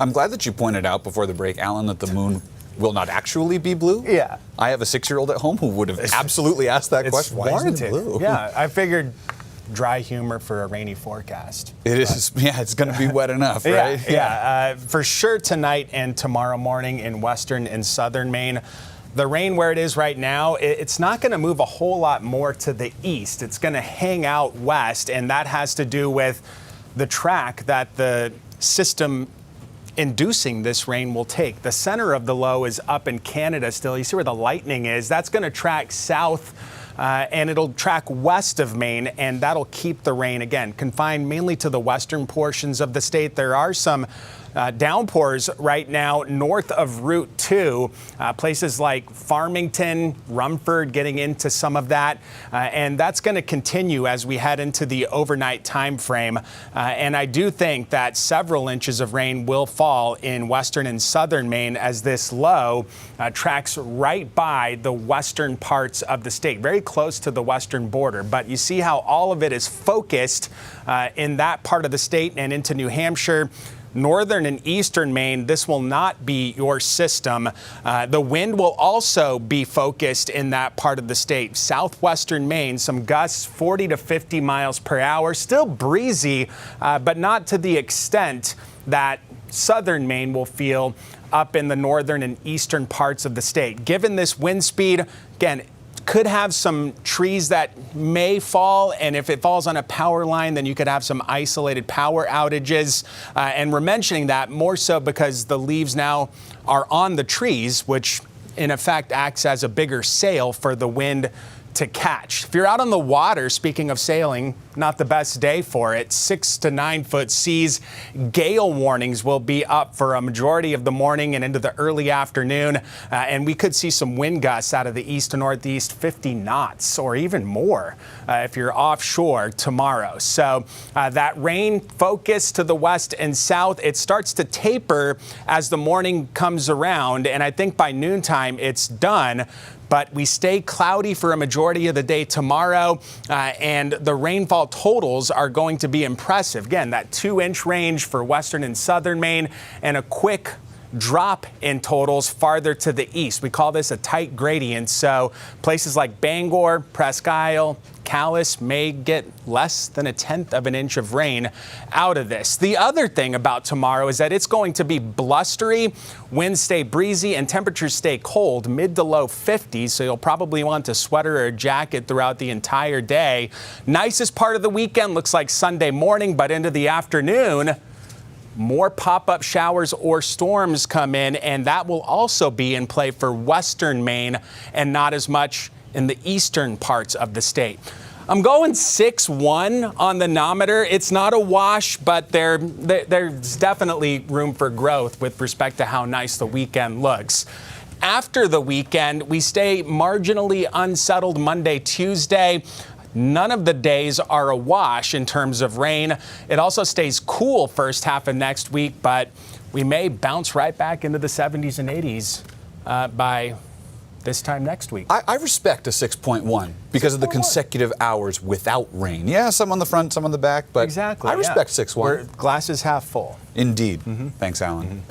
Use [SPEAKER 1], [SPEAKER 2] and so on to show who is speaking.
[SPEAKER 1] I'm glad that you pointed out before the break, Alan, that the moon will not actually be blue.
[SPEAKER 2] Yeah.
[SPEAKER 1] I have a 6-year-old at home who would have absolutely asked that question. Why isn't it blue?
[SPEAKER 2] Yeah, I figured dry humor for a rainy forecast.
[SPEAKER 1] It is, yeah, it's going to be wet enough, right?
[SPEAKER 2] Yeah, for sure tonight and tomorrow morning in western and southern Maine. The rain where it is right now, it's not going to move a whole lot more to the east. It's going to hang out west, and that has to do with the track that the system inducing this rain will take. The center of the low is up in Canada still. You see where the lightning is? That's going to track south and it'll track west of Maine, and that'll keep the rain, again, confined mainly to the western portions of the state. There are some downpours right now north of Route 2, places like Farmington, Rumford, getting into some of that, and that's going to continue as we head into the overnight time frame. And I do think that several inches of rain will fall in western and southern Maine as this low tracks right by the western parts of the state, very close to the western border. But you see how all of it is focused in that part of the state and into New Hampshire. Northern and eastern Maine, this will not be your system. The wind will also be focused in that part of the state. Southwestern Maine, some gusts 40 to 50 miles per hour. Still breezy, but not to the extent that southern Maine will feel up in the northern and eastern parts of the state. Given this wind speed, again, could have some trees that may fall, and if it falls on a power line, then you could have some isolated power outages. And we're mentioning that more so because the leaves now are on the trees, which in effect acts as a bigger sail for the wind to catch. If you're out on the water, speaking of sailing, not the best day for it. 6 to 9 foot seas. Gale warnings will be up for a majority of the morning and into the early afternoon. And we could see some wind gusts out of the east to northeast, 50 knots or even more if you're offshore tomorrow. So that rain focus to the west and south, it starts to taper as the morning comes around. And I think by noontime it's done. But we stay cloudy for a majority of the day tomorrow, and the rainfall totals are going to be impressive. Again, that 2-inch range for western and southern Maine, and a quick drop in totals farther to the east. We call this a tight gradient, so places like Bangor, Presque Isle, Calais may get less than 1/10 of an inch of rain out of this. The other thing about tomorrow is that it's going to be blustery, winds stay breezy, and temperatures stay cold, mid to low 50s, so you'll probably want a sweater or a jacket throughout the entire day. Nicest part of the weekend looks like Sunday morning, but into the afternoon, more pop-up showers or storms come in, and that will also be in play for western Maine and not as much in the eastern parts of the state. I'm going 6-1 on the nometer. It's not a wash, but there's definitely room for growth with respect to how nice the weekend looks. After the weekend, we stay marginally unsettled Monday, Tuesday. None of the days are a wash in terms of rain. It also stays cool first half of next week, but we may bounce right back into the 70s and 80s by this time next week.
[SPEAKER 1] I respect a 6.1 because of the consecutive hours without rain. Yeah, some on the front, some on the back, but
[SPEAKER 2] exactly,
[SPEAKER 1] I respect 6.1.
[SPEAKER 2] Glass is half full.
[SPEAKER 1] Indeed. Thanks, Alan.